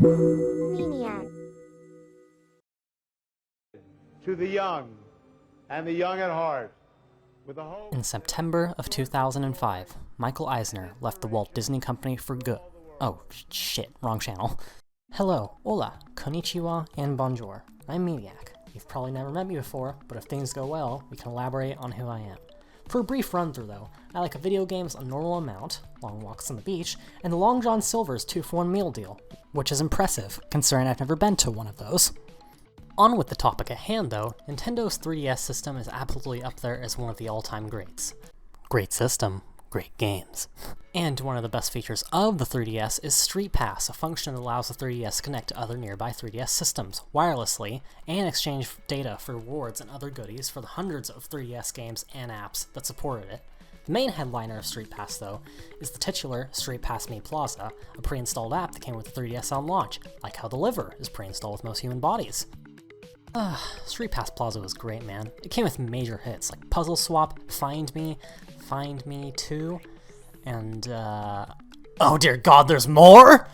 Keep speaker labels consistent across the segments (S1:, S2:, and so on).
S1: Maniac.
S2: To the young, and the young at heart. With a hope.
S3: In September of 2005, Michael Eisner left the Walt Disney Company for good. Oh, shit, wrong channel. Hello, hola, konnichiwa, and bonjour. I'm Maniac. You've probably never met me before, but if things go well, we can elaborate on who I am. For a brief run-through though, I like video games a normal amount, long walks on the beach, and the Long John Silver's 2-for-1 meal deal, which is impressive, considering I've never been to one of those. On with the topic at hand though, Nintendo's 3DS system is absolutely up there as one of the all-time greats. Great system, great games. And one of the best features of the 3DS is Streetpass, a function that allows the 3DS to connect to other nearby 3DS systems wirelessly and exchange data for rewards and other goodies for the hundreds of 3DS games and apps that supported it. The main headliner of Streetpass, though, is the titular Streetpass Mii Plaza, a pre-installed app that came with the 3DS on launch, like how the liver is pre-installed with most human bodies. Streetpass Plaza was great, man. It came with major hits like Puzzle Swap, Find Me 2, and oh dear god, there's more?!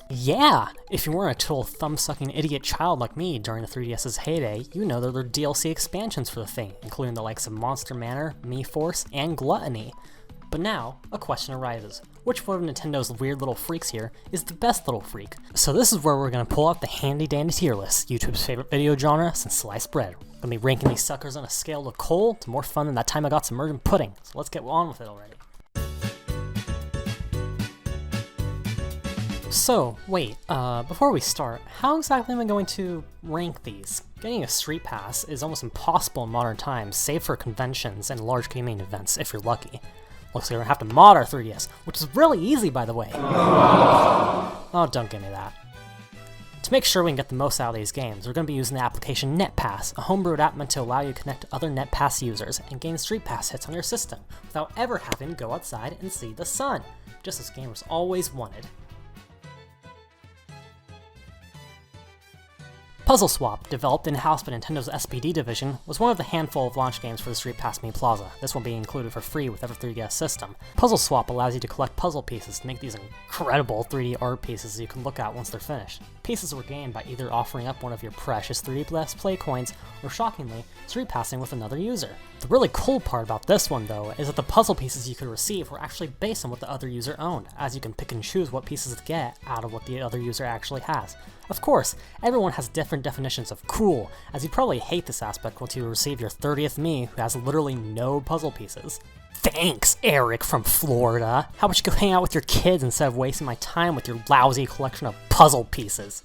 S3: Yeah! If you weren't a total thumb-sucking idiot child like me during the 3DS's heyday, you know there were DLC expansions for the thing, including the likes of Monster Manor, Mii Force, and Gluttony. But now, a question arises. Which one of Nintendo's weird little freaks here is the best little freak? So this is where we're gonna pull out the handy-dandy tier list, YouTube's favorite video genre since sliced bread. We're gonna be ranking these suckers on a scale of coal to more fun than that time I got some merging pudding. So let's get on with it already. So, wait, before we start, how exactly am I going to rank these? Getting a Street Pass is almost impossible in modern times, save for conventions and large gaming events, if you're lucky. Looks like we're gonna have to mod our 3DS, which is really easy, by the way. Oh, don't give me that. To make sure we can get the most out of these games, we're going to be using the application NetPass, a homebrewed app meant to allow you to connect to other NetPass users and gain Street Pass hits on your system, without ever having to go outside and see the sun, just as gamers always wanted. Puzzle Swap, developed in-house by Nintendo's SPD division, was one of the handful of launch games for the Streetpass Mii Plaza, this one being included for free with every 3DS system. Puzzle Swap allows you to collect puzzle pieces to make these incredible 3D art pieces you can look at once they're finished. Pieces were gained by either offering up one of your precious 3DS Play coins, or shockingly, Streetpassing with another user. The really cool part about this one though, is that the puzzle pieces you could receive were actually based on what the other user owned, as you can pick and choose what pieces to get out of what the other user actually has. Of course, everyone has different definitions of cool, as you probably hate this aspect once you receive your 30th Mii who has literally no puzzle pieces. Thanks, Eric from Florida! How about you go hang out with your kids instead of wasting my time with your lousy collection of puzzle pieces?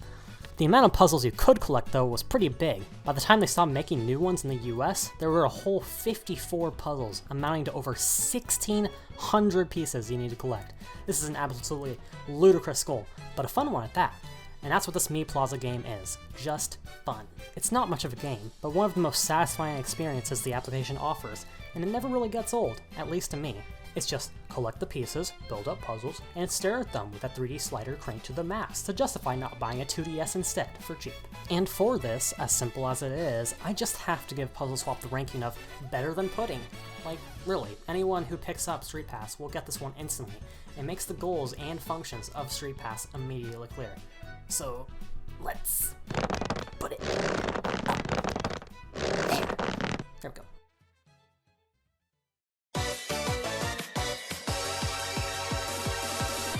S3: The amount of puzzles you could collect though was pretty big. By the time they stopped making new ones in the US, there were a whole 54 puzzles, amounting to over 1,600 pieces you need to collect. This is an absolutely ludicrous goal, but a fun one at that. And that's what this Mii Plaza game is, just fun. It's not much of a game, but one of the most satisfying experiences the application offers, and it never really gets old, at least to me. It's just collect the pieces, build up puzzles, and stare at them with that 3D slider cranked to the max to justify not buying a 2DS instead for cheap. And for this, as simple as it is, I just have to give Puzzle Swap the ranking of better than pudding. Like, really, anyone who picks up Street Pass will get this one instantly. It makes the goals and functions of Street Pass immediately clear. So, let's put it up there. There we go.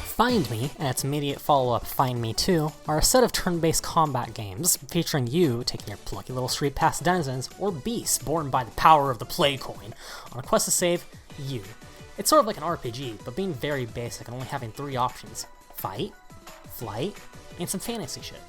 S3: Find Me, and its immediate follow-up Find Me 2, are a set of turn-based combat games featuring you taking your plucky little Street Pass denizens, or beasts born by the power of the play coin, on a quest to save you. It's sort of like an RPG, but being very basic and only having 3 options: fight, flight, and some fantasy shit.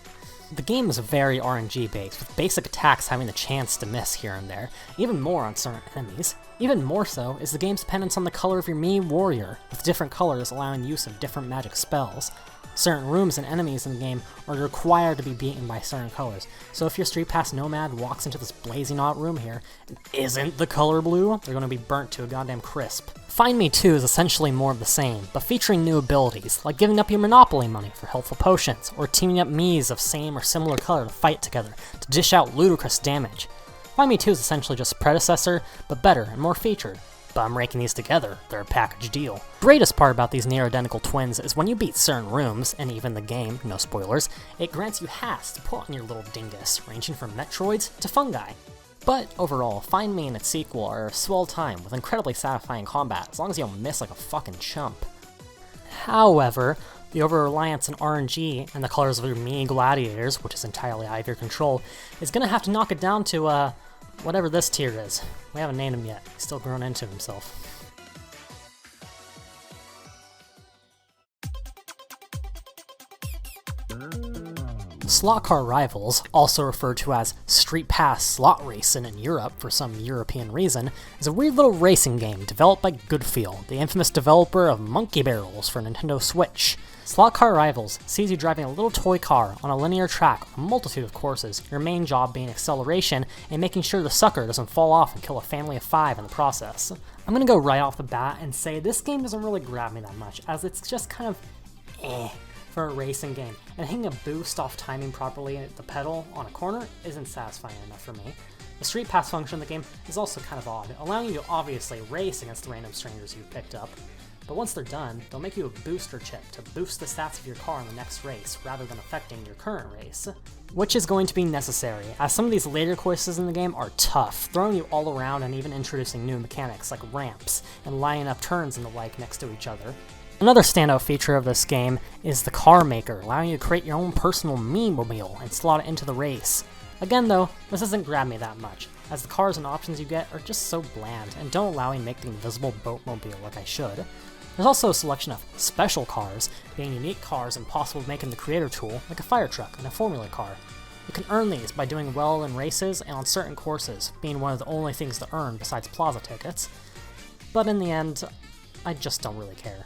S3: The game is very RNG based, with basic attacks having the chance to miss here and there, even more on certain enemies. Even more so is the game's dependence on the color of your Mii warrior, with different colors allowing use of different magic spells. Certain rooms and enemies in the game are required to be beaten by certain colors, so if your Street Pass Nomad walks into this blazing hot room here and isn't the color blue, they're going to be burnt to a goddamn crisp. Find Me 2 is essentially more of the same, but featuring new abilities, like giving up your Monopoly money for helpful potions, or teaming up Miis of same or similar color to fight together to dish out ludicrous damage. Find Me 2 is essentially just a predecessor, but better and more featured. but I'm ranking these together, they're a package deal. The greatest part about these near-identical twins is when you beat certain rooms, and even the game, no spoilers, it grants you hats to put on your little dingus, ranging from Metroids to fungi. But overall, Find Me and its sequel are a swell time with incredibly satisfying combat, as long as you don't miss like a fucking chump. However, the over-reliance on RNG and the colors of your Mii gladiators, which is entirely out of your control, is gonna have to knock it down to, whatever this tier is. We haven't named him yet, he's still grown into himself. Slot car rivals, also referred to as Streetpass slot racing in Europe for some European reason, is a weird little racing game developed by Goodfeel, the infamous developer of Monkey Barrels for Nintendo Switch. Slot car rivals sees you driving a little toy car on a linear track on a multitude of courses, your main job being acceleration and making sure the sucker doesn't fall off and kill a family of 5 in the process. I'm gonna go right off the bat and say this game doesn't really grab me that much, as it's just kind of for a racing game, and hitting a boost off timing properly at the pedal on a corner isn't satisfying enough for me. The Street Pass function of the game is also kind of odd, allowing you to obviously race against the random strangers you've picked up, but once they're done, they'll make you a booster chip to boost the stats of your car in the next race, rather than affecting your current race. Which is going to be necessary, as some of these later courses in the game are tough, throwing you all around and even introducing new mechanics like ramps, and lining up turns and the like next to each other. Another standout feature of this game is the car maker, allowing you to create your own personal Miitopia and slot it into the race. Again though, this doesn't grab me that much, as the cars and options you get are just so bland and don't allow me to make the invisible boatmobile like I should. There's also a selection of special cars, being unique cars impossible to make in the creator tool, like a fire truck and a formula car. You can earn these by doing well in races and on certain courses, being one of the only things to earn besides plaza tickets. But in the end, I just don't really care.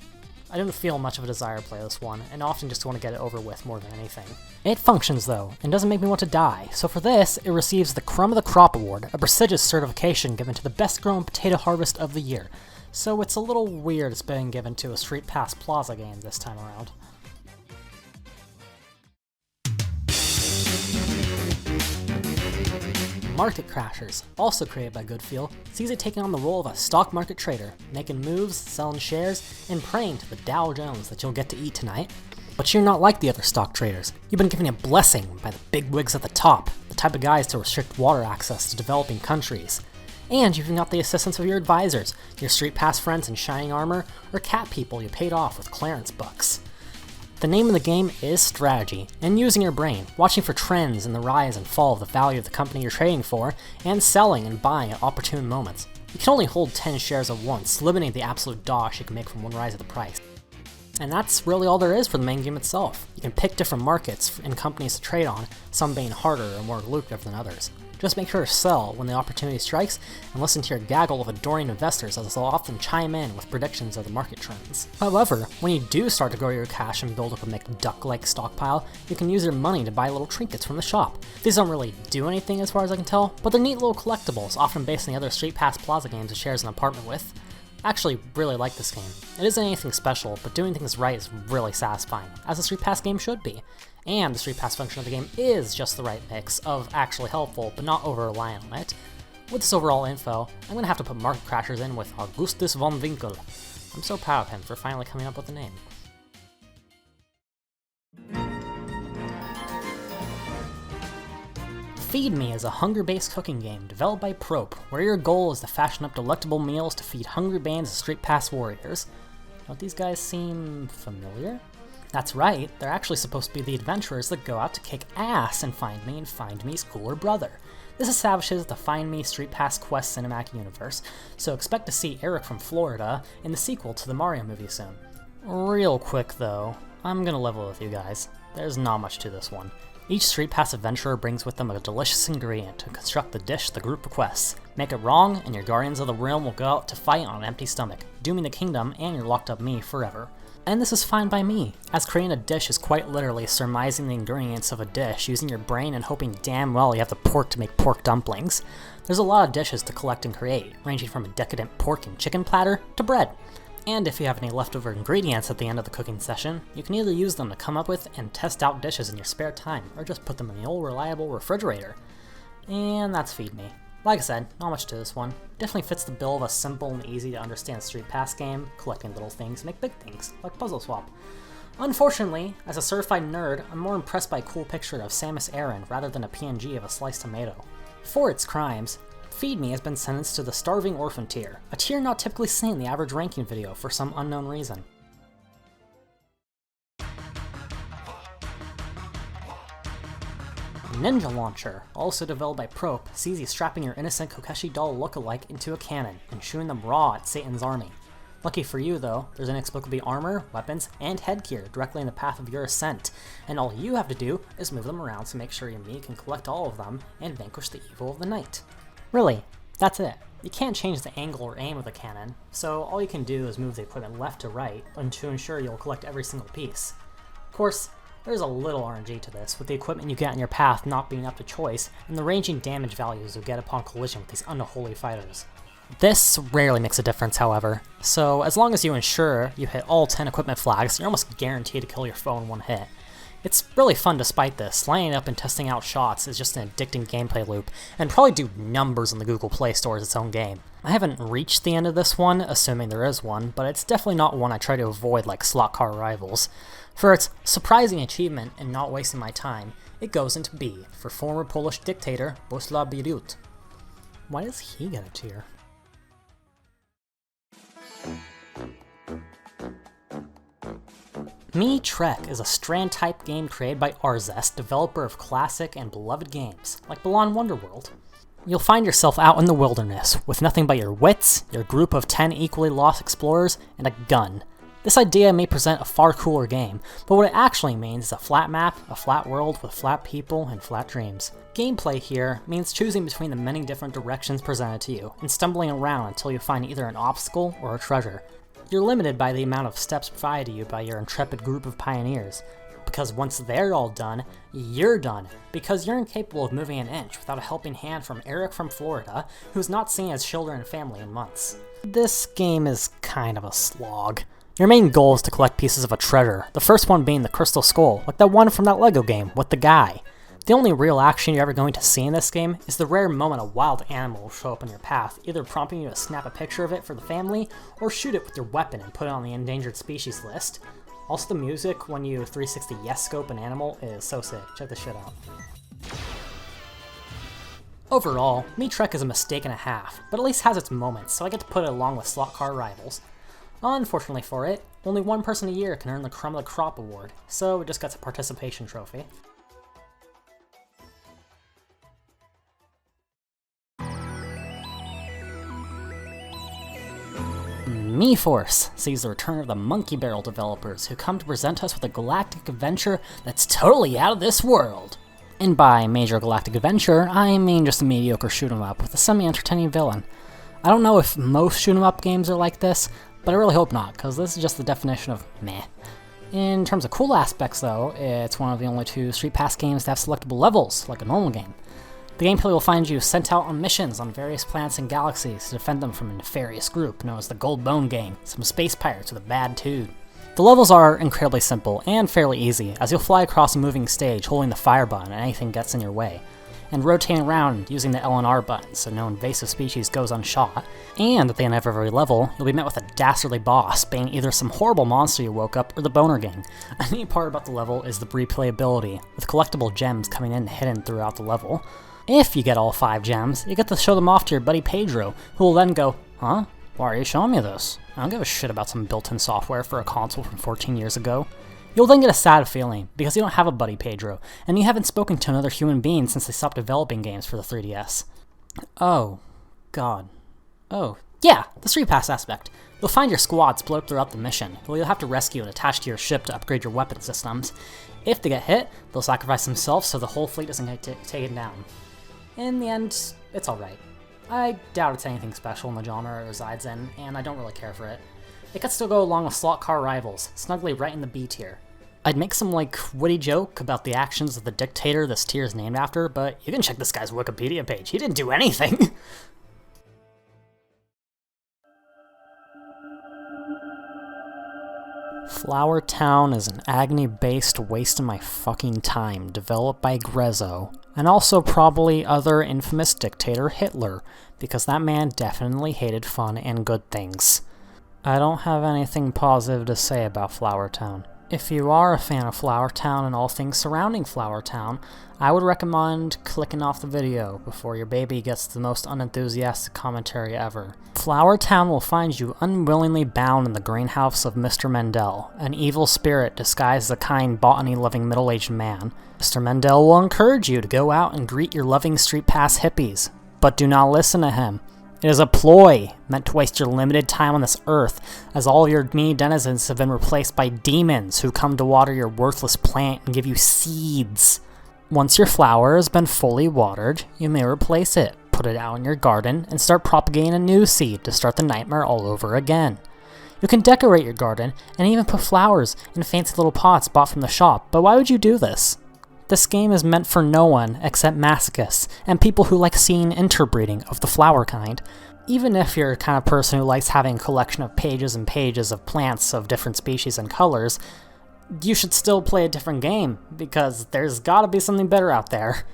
S3: I didn't feel much of a desire to play this one, and often just want to get it over with more than anything. It functions though, and doesn't make me want to die, so for this, it receives the Crumb of the Crop Award, a prestigious certification given to the best grown potato harvest of the year. So it's a little weird it's being given to a Street Pass Plaza game this time around. Market Crashers, also created by Goodfeel, sees it taking on the role of a stock market trader, making moves, selling shares, and praying to the Dow Jones that you'll get to eat tonight. But you're not like the other stock traders. You've been given a blessing by the big wigs at the top, the type of guys to restrict water access to developing countries. And you've got the assistance of your advisors, your Street Pass friends in shining armor, or cat people you paid off with clearance bucks. The name of the game is strategy, and using your brain, watching for trends in the rise and fall of the value of the company you're trading for, and selling and buying at opportune moments. You can only hold 10 shares at once, limiting the absolute dosh you can make from one rise of the price. And that's really all there is for the main game itself. You can pick different markets and companies to trade on, some being harder or more lucrative than others. Just make sure to sell when the opportunity strikes, and listen to your gaggle of adoring investors as they'll often chime in with predictions of the market trends. However, when you do start to grow your cash and build up a McDuck-like stockpile, you can use your money to buy little trinkets from the shop. These don't really do anything as far as I can tell, but they're neat little collectibles, often based on the other Street Pass Plaza games it shares an apartment with. I actually really like this game. It isn't anything special, but doing things right is really satisfying, as a Street Pass game should be. And the Street Pass function of the game is just the right mix of actually helpful, but not over-reliant on it. With this overall info, I'm gonna have to put Market Crashers in with Augustus von Winkel. I'm so proud of him for finally coming up with a name. Feed Me is a hunger-based cooking game developed by Prope, where your goal is to fashion up delectable meals to feed hungry bands of Street Pass warriors. Don't these guys seem familiar? That's right, they're actually supposed to be the adventurers that go out to kick ass and find me and find Me's cooler brother. This establishes the Find Me Street Pass Quest cinematic universe, so expect to see Eric from Florida in the sequel to the Mario movie soon. Real quick though, I'm gonna level with you guys. There's not much to this one. Each Street Pass adventurer brings with them a delicious ingredient to construct the dish the group requests. Make it wrong, and your Guardians of the Realm will go out to fight on an empty stomach, dooming the kingdom and your locked up Mii forever. And this is fine by me, as creating a dish is quite literally surmising the ingredients of a dish, using your brain and hoping damn well you have the pork to make pork dumplings. There's a lot of dishes to collect and create, ranging from a decadent pork and chicken platter to bread. And if you have any leftover ingredients at the end of the cooking session, you can either use them to come up with and test out dishes in your spare time, or just put them in the old reliable refrigerator. And that's Feed Me. Like I said, not much to this one. Definitely fits the bill of a simple and easy to understand Streetpass game, collecting little things make big things, like Puzzle Swap. Unfortunately, as a certified nerd, I'm more impressed by a cool picture of Samus Aran rather than a PNG of a sliced tomato. For its crimes, Feed Me has been sentenced to the Starving Orphan tier, a tier not typically seen in the average ranking video for some unknown reason. Ninja Launcher, also developed by Probe, sees you strapping your innocent Kokeshi doll lookalike into a cannon and shooting them raw at Satan's army. Lucky for you though, there's inexplicably armor, weapons, and headgear directly in the path of your ascent, and all you have to do is move them around to make sure your Mii can collect all of them and vanquish the evil of the night. Really, that's it. You can't change the angle or aim of the cannon, so all you can do is move the equipment left to right to ensure you'll collect every single piece. Of course, there's a little RNG to this, with the equipment you get in your path not being up to choice, and the ranging damage values you'll get upon collision with these unholy fighters. This rarely makes a difference, however, so as long as you ensure you hit all 10 equipment flags, you're almost guaranteed to kill your foe in one hit. It's really fun despite this. Lining up and testing out shots is just an addicting gameplay loop, and probably do numbers in the Google Play Store as its own game. I haven't reached the end of this one, assuming there is one, but it's definitely not one I try to avoid like Slot Car Rivals. For its surprising achievement and not wasting my time, it goes into B for former Polish dictator Bohuslav Bierut. Why does he get a tier? Mii Trek is a strand-type game created by Arzest, developer of classic and beloved games, like Balan Wonderworld. You'll find yourself out in the wilderness, with nothing but your wits, your group of 10 equally lost explorers, and a gun. This idea may present a far cooler game, but what it actually means is a flat map, a flat world with flat people, and flat dreams. Gameplay here means choosing between the many different directions presented to you, and stumbling around until you find either an obstacle or a treasure. You're limited by the amount of steps provided to you by your intrepid group of pioneers, because once they're all done, you're done, because you're incapable of moving an inch without a helping hand from Eric from Florida, who's not seen his children and family in months. This game is kind of a slog. Your main goal is to collect pieces of a treasure, the first one being the crystal skull, like that one from that Lego game, with the guy. The only real action you're ever going to see in this game is the rare moment a wild animal will show up in your path, either prompting you to snap a picture of it for the family, or shoot it with your weapon and put it on the endangered species list. Also, the music when you 360 yes-scope an animal is so sick. Check this shit out. Overall, Mii Trek is a mistake and a half, but at least has its moments, so I get to put it along with Slot Car Rivals. Unfortunately for it, only one person a year can earn the Crumb of the Crop award, so it just gets a participation trophy. Mii Force sees the return of the Monkey Barrel developers, who come to present us with a galactic adventure that's totally out of this world. And by major galactic adventure, I mean just a mediocre shoot-'em-up with a semi-entertaining villain. I don't know if most shoot-'em-up games are like this, but I really hope not, because this is just the definition of meh. In terms of cool aspects though, it's one of the only two Streetpass games to have selectable levels, like a normal game. The gameplay will find you sent out on missions on various planets and galaxies to defend them from a nefarious group known as the Gold Bone Gang, some space pirates with a bad tude. The levels are incredibly simple and fairly easy, as you'll fly across a moving stage holding the fire button and anything gets in your way, and rotating around using the L and R buttons so no invasive species goes unshot, and at the end of every level, you'll be met with a dastardly boss, being either some horrible monster you woke up or the Boner Gang. A neat part about the level is the replayability, with collectible gems coming in hidden throughout the level. If you get all 5 gems, you get to show them off to your buddy Pedro, who will then go, "Huh? Why are you showing me this? I don't give a shit about some built-in software for a console from 14 years ago." You'll then get a sad feeling, because you don't have a buddy Pedro, and you haven't spoken to another human being since they stopped developing games for the 3DS. Oh, God. Oh, yeah, the Streetpass aspect. You'll find your squad split up throughout the mission, who you'll have to rescue and attach to your ship to upgrade your weapon systems. If they get hit, they'll sacrifice themselves so the whole fleet doesn't get taken down. In the end, it's alright. I doubt it's anything special in the genre it resides in, and I don't really care for it. It could still go along with Slot Car Rivals, snugly right in the B tier. I'd make some, witty joke about the actions of the dictator this tier is named after, but you can check this guy's Wikipedia page. He didn't do anything! Flower Town is an agony-based waste of my fucking time, developed by Grezzo, and also probably other infamous dictator Hitler, because that man definitely hated fun and good things. I don't have anything positive to say about Flower Town. If you are a fan of Flower Town and all things surrounding Flower Town, I would recommend clicking off the video before your baby gets the most unenthusiastic commentary ever. Flower Town will find you unwillingly bound in the greenhouse of Mr. Mendel, an evil spirit disguised as a kind botany-loving middle-aged man. Mr. Mendel will encourage you to go out and greet your loving Streetpass hippies, but do not listen to him. It is a ploy meant to waste your limited time on this earth, as all your Mii denizens have been replaced by demons who come to water your worthless plant and give you seeds. Once your flower has been fully watered, you may replace it, put it out in your garden, and start propagating a new seed to start the nightmare all over again. You can decorate your garden and even put flowers in fancy little pots bought from the shop, but why would you do this? This game is meant for no one except masochists and people who like seeing interbreeding of the flower kind. Even if you're the kind of person who likes having a collection of pages and pages of plants of different species and colors, you should still play a different game, because there's gotta be something better out there.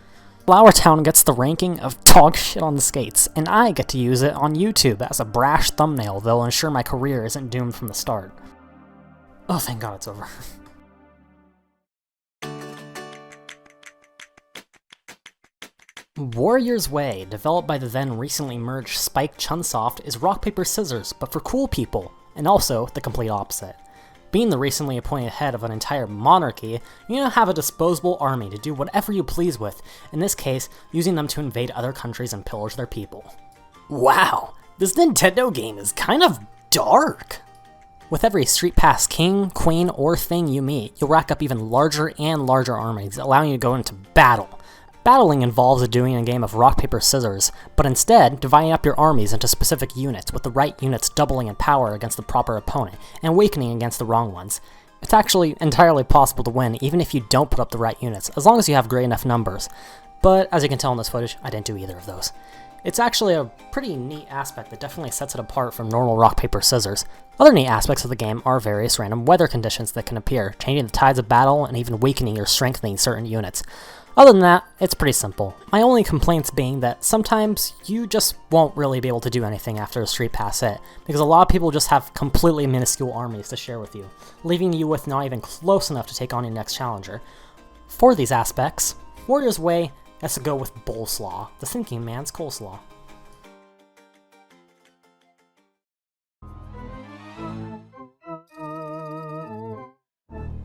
S3: Flower Town gets the ranking of dog shit on the skates, and I get to use it on YouTube as a brash thumbnail that'll ensure my career isn't doomed from the start. Oh, thank God it's over. Warrior's Way, developed by the then recently merged Spike Chunsoft, is rock, paper, scissors, but for cool people, and also the complete opposite. Being the recently appointed head of an entire monarchy, you now have a disposable army to do whatever you please with, in this case, using them to invade other countries and pillage their people. Wow, this Nintendo game is kind of dark! With every Streetpass king, queen, or thing you meet, you'll rack up even larger and larger armies, allowing you to go into battle. Battling involves doing a game of rock, paper, scissors, but instead dividing up your armies into specific units, with the right units doubling in power against the proper opponent, and weakening against the wrong ones. It's actually entirely possible to win even if you don't put up the right units, as long as you have great enough numbers. But as you can tell in this footage, I didn't do either of those. It's actually a pretty neat aspect that definitely sets it apart from normal rock, paper, scissors. Other neat aspects of the game are various random weather conditions that can appear, changing the tides of battle and even weakening or strengthening certain units. Other than that, it's pretty simple. My only complaints being that sometimes you just won't really be able to do anything after a Streetpass hit, because a lot of people just have completely minuscule armies to share with you, leaving you with not even close enough to take on your next challenger. For these aspects, Warrior's Way has to go with Bullslaw, the thinking man's coleslaw.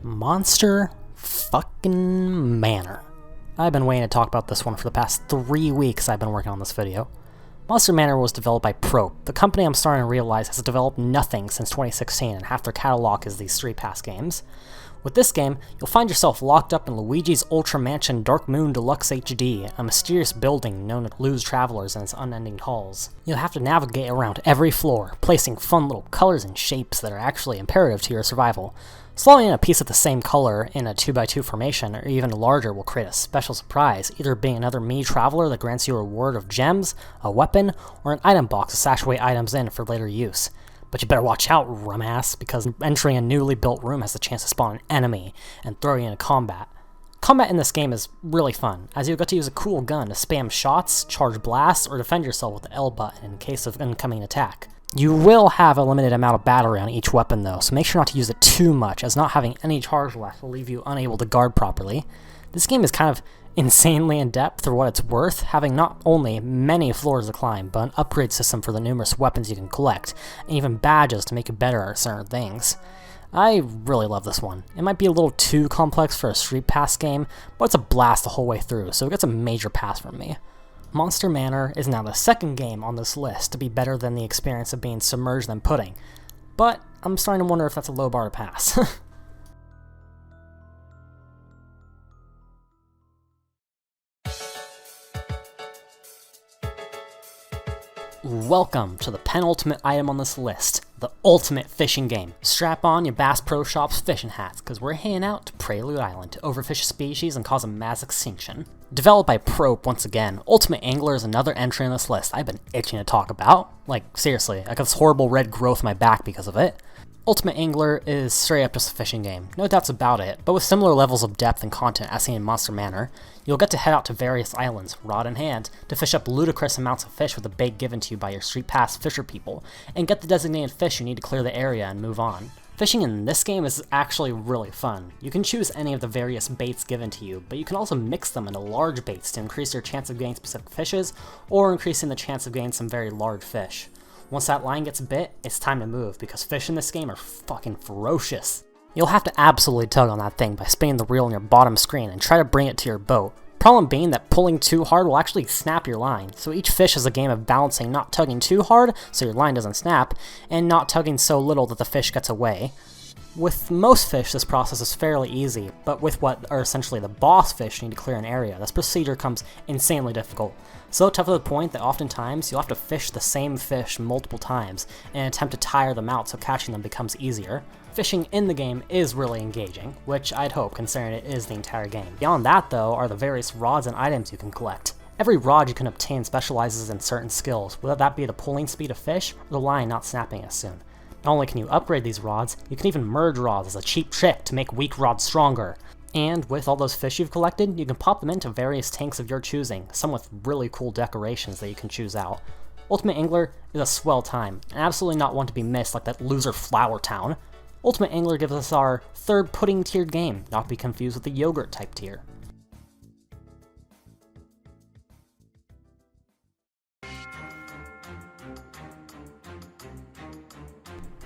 S3: Monster fucking Manor. I've been waiting to talk about this one for the past 3 weeks I've been working on this video. Monster Manor was developed by Probe, the company I'm starting to realize has developed nothing since 2016, and half their catalog is these Streetpass games. With this game, you'll find yourself locked up in Luigi's Ultra Mansion Dark Moon Deluxe HD, a mysterious building known to lose travelers in its unending halls. You'll have to navigate around every floor, placing fun little colors and shapes that are actually imperative to your survival. Slotting in a piece of the same color in a 2x2 formation, or even larger, will create a special surprise, either being another Mii Traveler that grants you a reward of gems, a weapon, or an item box to stash away items in for later use. But you better watch out, rumass, because entering a newly built room has the chance to spawn an enemy and throw you into combat. Combat in this game is really fun, as you'll get to use a cool gun to spam shots, charge blasts, or defend yourself with the L button in case of incoming attack. You will have a limited amount of battery on each weapon though, so make sure not to use it too much, as not having any charge left will leave you unable to guard properly. This game is kind of insanely in-depth for what it's worth, having not only many floors to climb, but an upgrade system for the numerous weapons you can collect, and even badges to make you better at certain things. I really love this one. It might be a little too complex for a Streetpass game, but it's a blast the whole way through, so it gets a major pass from me. Monster Manor is now the second game on this list to be better than the experience of being submerged in pudding, but I'm starting to wonder if that's a low bar to pass. Welcome to the penultimate item on this list, the ultimate fishing game. Strap on your Bass Pro Shops fishing hats, because we're heading out to Prelude Island to overfish a species and cause a mass extinction. Developed by Probe once again, Ultimate Angler is another entry on this list I've been itching to talk about. Like, seriously, I got this horrible red growth in my back because of it. Ultimate Angler is straight up just a fishing game, no doubts about it, but with similar levels of depth and content as seen in Monster Manor. You'll get to head out to various islands, rod in hand, to fish up ludicrous amounts of fish with a bait given to you by your Streetpass fisher people, and get the designated fish you need to clear the area and move on. Fishing in this game is actually really fun. You can choose any of the various baits given to you, but you can also mix them into large baits to increase your chance of getting specific fishes, or increasing the chance of getting some very large fish. Once that line gets bit, it's time to move, because fish in this game are fucking ferocious. You'll have to absolutely tug on that thing by spinning the reel on your bottom screen and try to bring it to your boat. Problem being that pulling too hard will actually snap your line, so each fish is a game of balancing not tugging too hard so your line doesn't snap, and not tugging so little that the fish gets away. With most fish, this process is fairly easy, but with what are essentially the boss fish you need to clear an area, this procedure comes insanely difficult. So tough to the point that oftentimes you'll have to fish the same fish multiple times and attempt to tire them out so catching them becomes easier. Fishing in the game is really engaging, which I'd hope considering it is the entire game. Beyond that though are the various rods and items you can collect. Every rod you can obtain specializes in certain skills, whether that be the pulling speed of fish or the line not snapping as soon. Not only can you upgrade these rods, you can even merge rods as a cheap trick to make weak rods stronger. And with all those fish you've collected, you can pop them into various tanks of your choosing, some with really cool decorations that you can choose out. Ultimate Angler is a swell time, and absolutely not one to be missed like that loser Flower Town. Ultimate Angler gives us our third pudding tiered game, not to be confused with the yogurt type tier.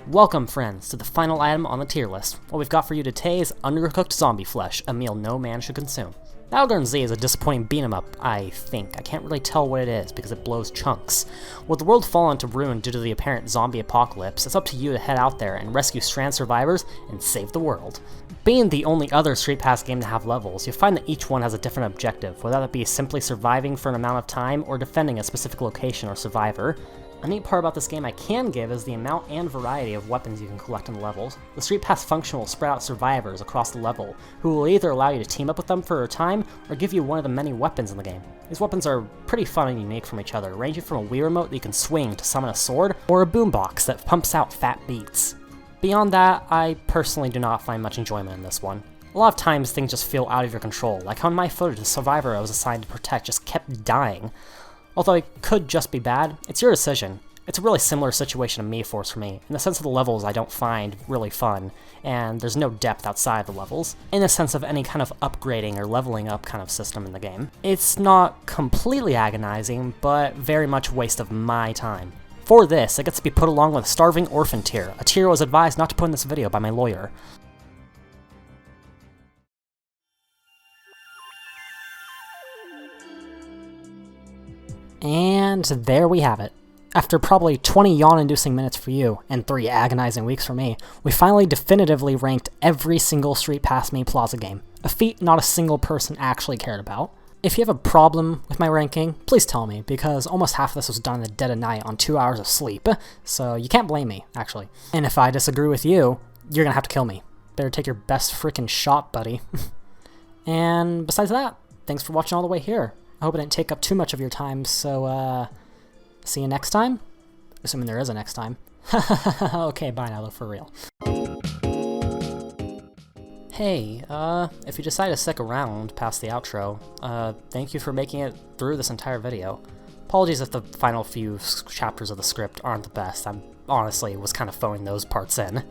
S3: Welcome friends to the final item on the tier list. What we've got for you today is undercooked zombie flesh, a meal no man should consume. Battleground Z is a disappointing beat-em-up, I think. I can't really tell what it is because it blows chunks. With the world fallen to ruin due to the apparent zombie apocalypse, it's up to you to head out there and rescue stranded survivors and save the world. Being the only other Streetpass game to have levels, you'll find that each one has a different objective, whether that be simply surviving for an amount of time or defending a specific location or survivor. A neat part about this game I can give is the amount and variety of weapons you can collect in the levels. The Streetpass function will spread out survivors across the level, who will either allow you to team up with them for a time, or give you one of the many weapons in the game. These weapons are pretty fun and unique from each other, ranging from a Wii remote that you can swing to summon a sword, or a boombox that pumps out fat beats. Beyond that, I personally do not find much enjoyment in this one. A lot of times things just feel out of your control, like how in my footage the survivor I was assigned to protect just kept dying. Although it could just be bad, it's your decision. It's a really similar situation to Mii Force for me, in the sense of the levels I don't find really fun, and there's no depth outside the levels, in the sense of any kind of upgrading or leveling up kind of system in the game. It's not completely agonizing, but very much a waste of my time. For this, it gets to be put along with a Starving Orphan tier, a tier I was advised not to put in this video by my lawyer. And there we have it. After probably 20 yawn-inducing minutes for you, and 3 agonizing weeks for me, we finally definitively ranked every single Streetpass Mii Plaza game, a feat not a single person actually cared about. If you have a problem with my ranking, please tell me, because almost half of this was done in the dead of night on 2 hours of sleep, so you can't blame me, actually. And if I disagree with you, you're gonna have to kill me. Better take your best frickin' shot, buddy. And besides that, thanks for watching all the way here. I hope it didn't take up too much of your time, so see you next time? Assuming there is a next time. Okay, bye now though, for real. Hey, if you decide to stick around past the outro, thank you for making it through this entire video. Apologies if the final few chapters of the script aren't the best. I honestly was kind of phoning those parts in.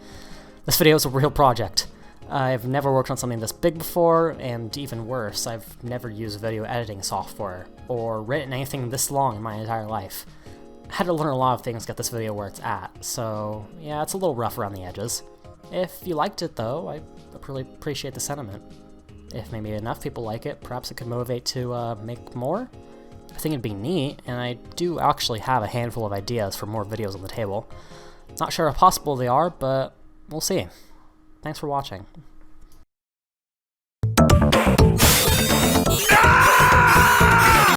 S3: This video is a real project. I've never worked on something this big before, and even worse, I've never used video editing software, or written anything this long in my entire life. I had to learn a lot of things to get this video where it's at, so yeah, it's a little rough around the edges. If you liked it though, I really appreciate the sentiment. If maybe enough people like it, perhaps it could motivate to make more? I think it'd be neat, and I do actually have a handful of ideas for more videos on the table. Not sure how possible they are, but we'll see. Thanks for watching.